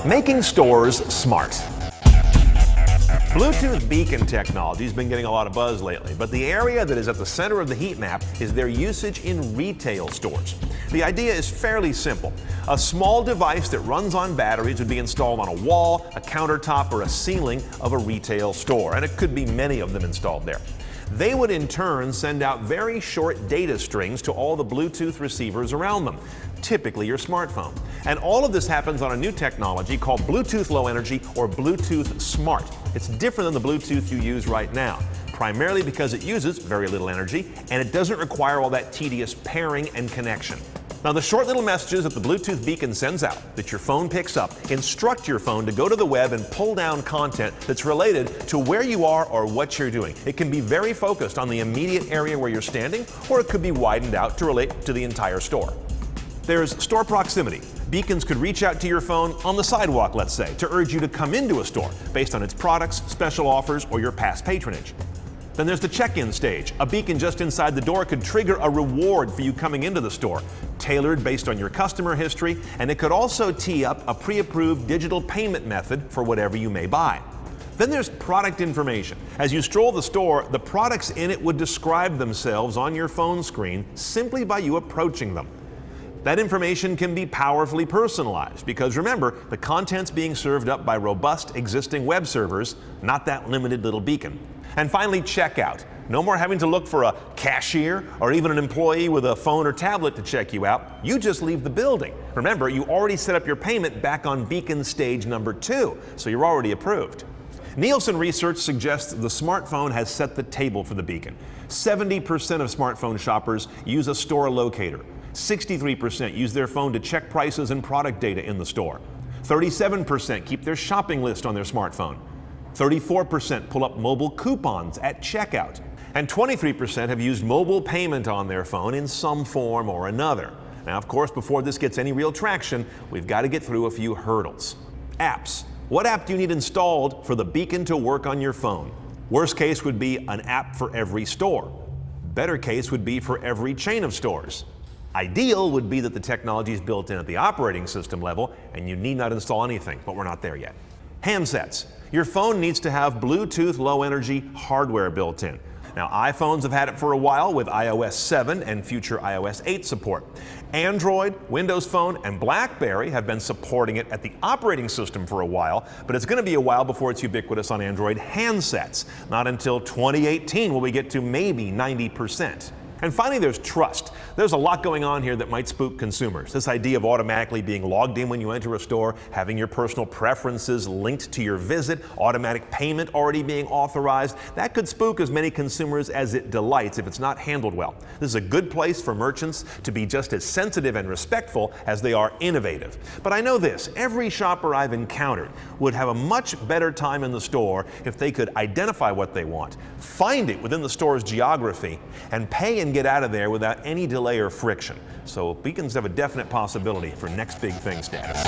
Making stores smart. Bluetooth beacon technology has been getting a lot of buzz lately, but the area that is at the center of the heat map is their usage in retail stores. The idea is fairly simple. A small device that runs on batteries would be installed on a wall, a countertop, or a ceiling of a retail store, and it could be many of them installed there. They would in turn send out very short data strings to all the Bluetooth receivers around them, typically your smartphone. And all of this happens on a new technology called Bluetooth Low Energy or Bluetooth Smart. It's different than the Bluetooth you use right now, primarily because it uses very little energy and it doesn't require all that tedious pairing and connection. Now, the short little messages that the Bluetooth beacon sends out, that your phone picks up, instruct your phone to go to the web and pull down content that's related to where you are or what you're doing. It can be very focused on the immediate area where you're standing, or it could be widened out to relate to the entire store. There's store proximity. Beacons could reach out to your phone on the sidewalk, let's say, to urge you to come into a store based on its products, special offers, or your past patronage. Then there's the check-in stage. A beacon just inside the door could trigger a reward for you coming into the store, tailored based on your customer history, and it could also tee up a pre-approved digital payment method for whatever you may buy. Then there's product information. As you stroll the store, the products in it would describe themselves on your phone screen simply by you approaching them. That information can be powerfully personalized because remember, the content's being served up by robust existing web servers, not that limited little beacon. And finally, checkout. No more having to look for a cashier or even an employee with a phone or tablet to check you out. You just leave the building. Remember, you already set up your payment back on beacon stage number 2, so you're already approved. Nielsen research suggests the smartphone has set the table for the beacon. 70% of smartphone shoppers use a store locator. 63% use their phone to check prices and product data in the store. 37% keep their shopping list on their smartphone. 34% pull up mobile coupons at checkout. And 23% have used mobile payment on their phone in some form or another. Now, of course, before this gets any real traction, we've got to get through a few hurdles. Apps. What app do you need installed for the beacon to work on your phone? Worst case would be an app for every store. Better case would be for every chain of stores. Ideal would be that the technology is built in at the operating system level and you need not install anything, but we're not there yet. Handsets. Your phone needs to have Bluetooth Low Energy hardware built in. Now, iPhones have had it for a while with iOS 7 and future iOS 8 support. Android, Windows Phone, and BlackBerry have been supporting it at the operating system for a while, but it's going to be a while before it's ubiquitous on Android handsets. Not until 2018 will we get to maybe 90%. And finally, there's trust. There's a lot going on here that might spook consumers. This idea of automatically being logged in when you enter a store, having your personal preferences linked to your visit, automatic payment already being authorized, that could spook as many consumers as it delights if it's not handled well. This is a good place for merchants to be just as sensitive and respectful as they are innovative. But I know this, every shopper I've encountered would have a much better time in the store if they could identify what they want, find it within the store's geography, and pay and get out of there without any delay or friction. So beacons have a definite possibility for next big thing status.